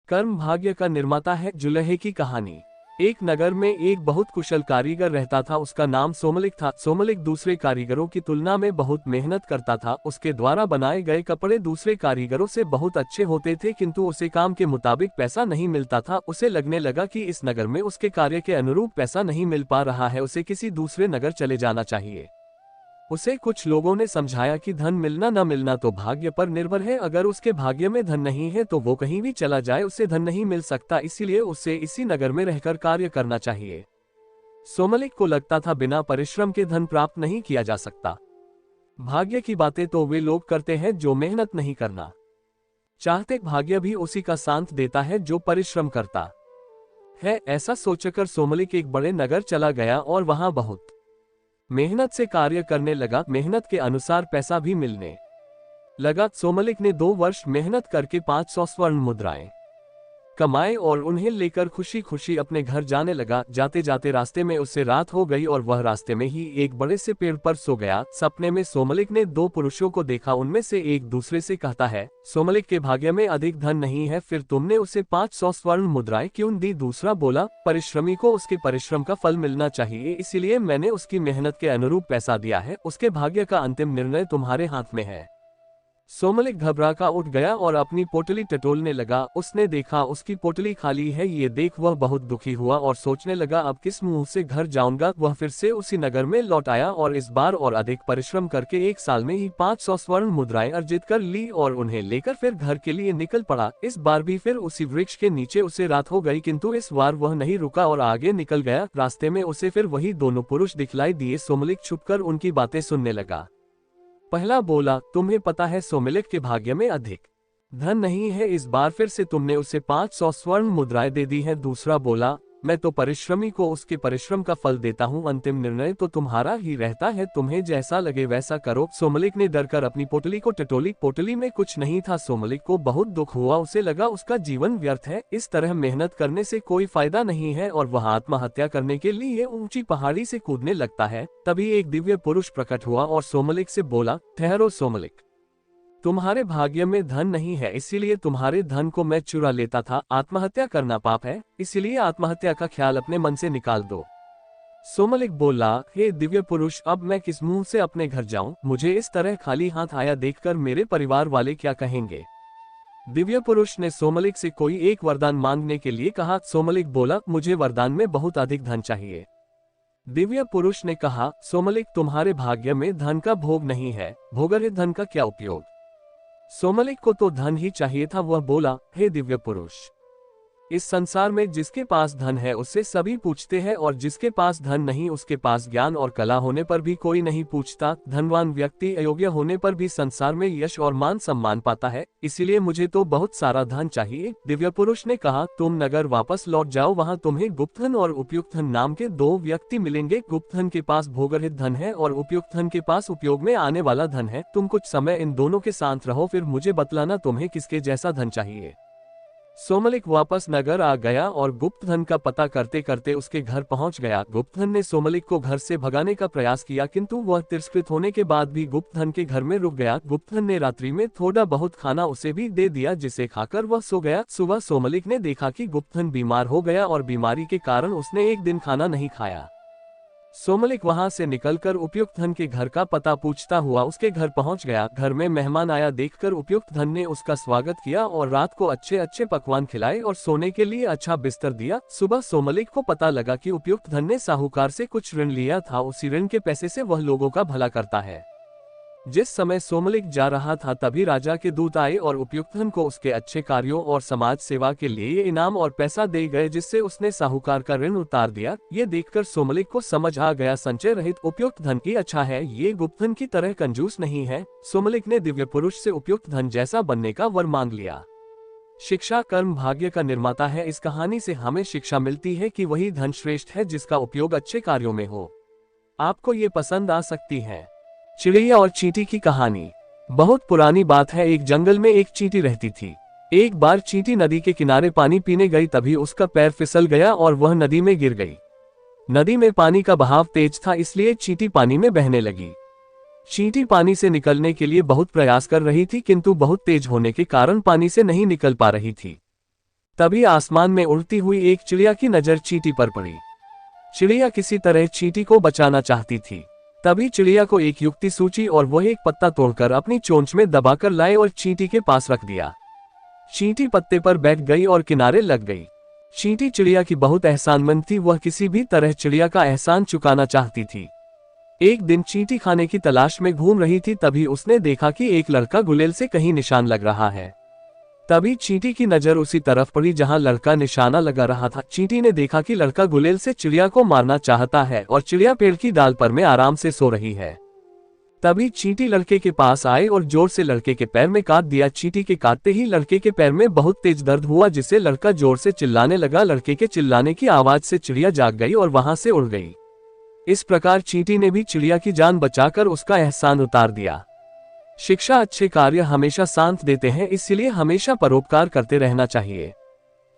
कर्म भाग्य का निर्माता है जुलहे की कहानी। एक नगर में एक बहुत कुशल कारीगर रहता था। उसका नाम सोमलिक था। सोमलिक दूसरे कारीगरों की तुलना में बहुत मेहनत करता था। उसके द्वारा बनाए गए कपड़े दूसरे कारीगरों से बहुत अच्छे होते थे, किंतु उसे काम के मुताबिक पैसा नहीं मिलता था। उसे लगने लगा कि इस नगर में उसके कार्य के अनुरूप पैसा नहीं मिल पा रहा है, उसे किसी दूसरे नगर चले जाना चाहिए। उसे कुछ लोगों ने समझाया कि धन मिलना न मिलना तो भाग्य पर निर्भर है, अगर उसके भाग्य में धन नहीं है तो वो कहीं भी चला जाए उसे धन नहीं मिल सकता, इसीलिए उसे इसी नगर में रहकर कार्य करना चाहिए। सोमलिक को लगता था बिना परिश्रम के धन प्राप्त नहीं किया जा सकता। भाग्य की बातें तो वे लोग करते हैं जो मेहनत नहीं करना चाहते, भाग्य भी उसी का साथ देता है जो परिश्रम करता है। ऐसा सोचकर सोमलिक एक बड़े नगर चला गया और वहां बहुत मेहनत से कार्य करने लगा। मेहनत के अनुसार पैसा भी मिलने लगा। सोमलिक ने 2 वर्ष मेहनत करके 500 स्वर्ण मुद्राएं कमाए और उन्हें लेकर खुशी खुशी अपने घर जाने लगा। जाते जाते रास्ते में उससे रात हो गई और वह रास्ते में ही एक बड़े से पेड़ पर सो गया। सपने में सोमलिक ने 2 पुरुषों को देखा। उनमें से एक दूसरे से कहता है, सोमलिक के भाग्य में अधिक धन नहीं है, फिर तुमने उसे 500 स्वर्ण मुद्राएं क्यों दी? दूसरा बोला, परिश्रमी को उसके परिश्रम का फल मिलना चाहिए, इसीलिए मैंने उसकी मेहनत के अनुरूप पैसा दिया है। उसके भाग्य का अंतिम निर्णय तुम्हारे हाथ में है। सोमलिक घबरा कर उठ गया और अपनी पोटली टटोलने लगा। उसने देखा उसकी पोटली खाली है। ये देख वह बहुत दुखी हुआ और सोचने लगा, अब किस मुंह से घर जाऊंगा। वह फिर से उसी नगर में लौट आया और इस बार और अधिक परिश्रम करके 1 साल में ही 500 स्वर्ण मुद्राएं अर्जित कर ली और उन्हें लेकर फिर घर के लिए निकल पड़ा। इस बार भी फिर उसी वृक्ष के नीचे उसे रात हो गई, किंतु इस बार वह नहीं रुका और आगे निकल गया। रास्ते में उसे फिर वही दोनों पुरुष दिखलाई दिए। सोमलिक छुपकर उनकी बातें सुनने लगा। पहला बोला, तुम्हें पता है सोमलिक के भाग्य में अधिक धन नहीं है, इस बार फिर से तुमने उसे 500 स्वर्ण मुद्राएं दे दी हैं। दूसरा बोला, मैं तो परिश्रमी को उसके परिश्रम का फल देता हूँ, अंतिम निर्णय तो तुम्हारा ही रहता है, तुम्हें जैसा लगे वैसा करो। सोमलिक ने डरकर अपनी पोटली को टटोली। पोटली में कुछ नहीं था। सोमलिक को बहुत दुख हुआ। उसे लगा उसका जीवन व्यर्थ है, इस तरह मेहनत करने से कोई फायदा नहीं है और वह आत्महत्या करने के लिए ऊंची पहाड़ी से कूदने लगता है। तभी एक दिव्य पुरुष प्रकट हुआ और सोमलिक से बोला, ठहरो सोमलिक, तुम्हारे भाग्य में धन नहीं है, इसीलिए तुम्हारे धन को मैं चुरा लेता था। आत्महत्या करना पाप है, इसीलिए आत्महत्या का ख्याल अपने मन से निकाल दो। सोमलिक बोला, हे दिव्य पुरुष, अब मैं किस मुंह से अपने घर जाऊं? मुझे इस तरह खाली हाथ आया देखकर मेरे परिवार वाले क्या कहेंगे? दिव्य पुरुष ने सोमलिक से कोई एक वरदान मांगने के लिए कहा। सोमलिक बोला, मुझे वरदान में बहुत अधिक धन चाहिए। दिव्य पुरुष ने कहा, सोमलिक, तुम्हारे भाग्य में धन का भोग नहीं है, भोगरहित धन का क्या उपयोग? सोमलिक को तो धन ही चाहिए था। वह बोला, हे दिव्य पुरुष, इस संसार में जिसके पास धन है उससे सभी पूछते हैं और जिसके पास धन नहीं उसके पास ज्ञान और कला होने पर भी कोई नहीं पूछता। धनवान व्यक्ति अयोग्य होने पर भी संसार में यश और मान सम्मान पाता है, इसीलिए मुझे तो बहुत सारा धन चाहिए। दिव्य पुरुष ने कहा, तुम नगर वापस लौट जाओ, वहां तुम्हें गुप्तधन और उपयुक्त धन नाम के 2 व्यक्ति मिलेंगे। गुप्तधन के पास भोगरहित धन है और उपयुक्त धन के पास उपयोग में आने वाला धन है। तुम कुछ समय इन दोनों के साथ रहो, फिर मुझे बतलाना तुम्हें किसके जैसा धन चाहिए। सोमलिक वापस नगर आ गया और गुप्तधन का पता करते करते उसके घर पहुंच गया। गुप्तधन ने सोमलिक को घर से भगाने का प्रयास किया, किंतु वह तिरस्कृत होने के बाद भी गुप्तधन के घर में रुक गया। गुप्तधन ने रात्रि में थोड़ा बहुत खाना उसे भी दे दिया, जिसे खाकर वह सो गया। सुबह सोमलिक ने देखा कि गुप्तधन बीमार हो गया और बीमारी के कारण उसने एक दिन खाना नहीं खाया। सोमलिक वहां से निकलकर उपयुक्त धन के घर का पता पूछता हुआ उसके घर पहुंच गया। घर में मेहमान आया देखकर उपयुक्त धन ने उसका स्वागत किया और रात को अच्छे अच्छे पकवान खिलाए और सोने के लिए अच्छा बिस्तर दिया। सुबह सोमलिक को पता लगा कि उपयुक्त धन ने साहूकार से कुछ ऋण लिया था, उसी ऋण के पैसे से वह लोगों का भला करता है। जिस समय सोमलिक जा रहा था तभी राजा के दूत आए और उपयुक्त धन को उसके अच्छे कार्यों और समाज सेवा के लिए इनाम और पैसा दे गए, जिससे उसने साहूकार का ऋण उतार दिया। ये देखकर सोमलिक को समझ आ गया, संचय रहित उपयुक्त धन की अच्छा है, ये गुप्तधन की तरह कंजूस नहीं है। सोमलिक ने दिव्य पुरुष से उपयुक्त धन जैसा बनने का वर मांग लिया। शिक्षा कर्म भाग्य का निर्माता है। इस कहानी से हमें शिक्षा मिलती है कि वही धन श्रेष्ठ है जिसका उपयोग अच्छे कार्यों में हो। आपको ये पसंद आ सकती है। चिड़िया और चींटी की कहानी। बहुत पुरानी बात है, एक जंगल में एक चींटी रहती थी। एक बार चींटी नदी के किनारे पानी पीने गई, तभी उसका पैर फिसल गया और वह नदी में गिर गई। नदी में पानी का बहाव तेज था, इसलिए चींटी पानी में बहने लगी। चींटी पानी से निकलने के लिए बहुत प्रयास कर रही थी, किंतु बहुत तेज होने के कारण पानी से नहीं निकल पा रही थी। तभी आसमान में उड़ती हुई एक चिड़िया की नजर चींटी पर पड़ी। चिड़िया किसी तरह चींटी को बचाना चाहती थी। तभी चिड़िया को एक युक्ति सूझी और वह एक पत्ता तोड़कर अपनी चोंच में दबाकर लाए और चींटी के पास रख दिया। चींटी पत्ते पर बैठ गई और किनारे लग गई। चींटी चिड़िया की बहुत एहसानमंद थी, वह किसी भी तरह चिड़िया का एहसान चुकाना चाहती थी। एक दिन चींटी खाने की तलाश में घूम रही थी, तभी उसने देखा कि एक लड़का गुलेल से कहीं निशान लग रहा है। तभी चींटी की नजर उसी तरफ पड़ी जहां लड़का निशाना लगा रहा था। चींटी ने देखा कि लड़का गुलेल से चिड़िया को मारना चाहता है और चिड़िया पेड़ की डाल पर में आराम से सो रही है। तभी चींटी लड़के के पास आए और जोर से लड़के के पैर में काट दिया। चींटी के काटते ही लड़के के पैर में बहुत तेज दर्द हुआ, जिससे लड़का जोर से चिल्लाने लगा। लड़के के चिल्लाने की आवाज से चिड़िया जाग गई और वहां से उड़ गई। इस प्रकार चींटी ने भी चिड़िया की जान बचाकर उसका एहसान उतार दिया। शिक्षा अच्छे कार्य हमेशा शांत देते हैं, इसलिए हमेशा परोपकार करते रहना चाहिए।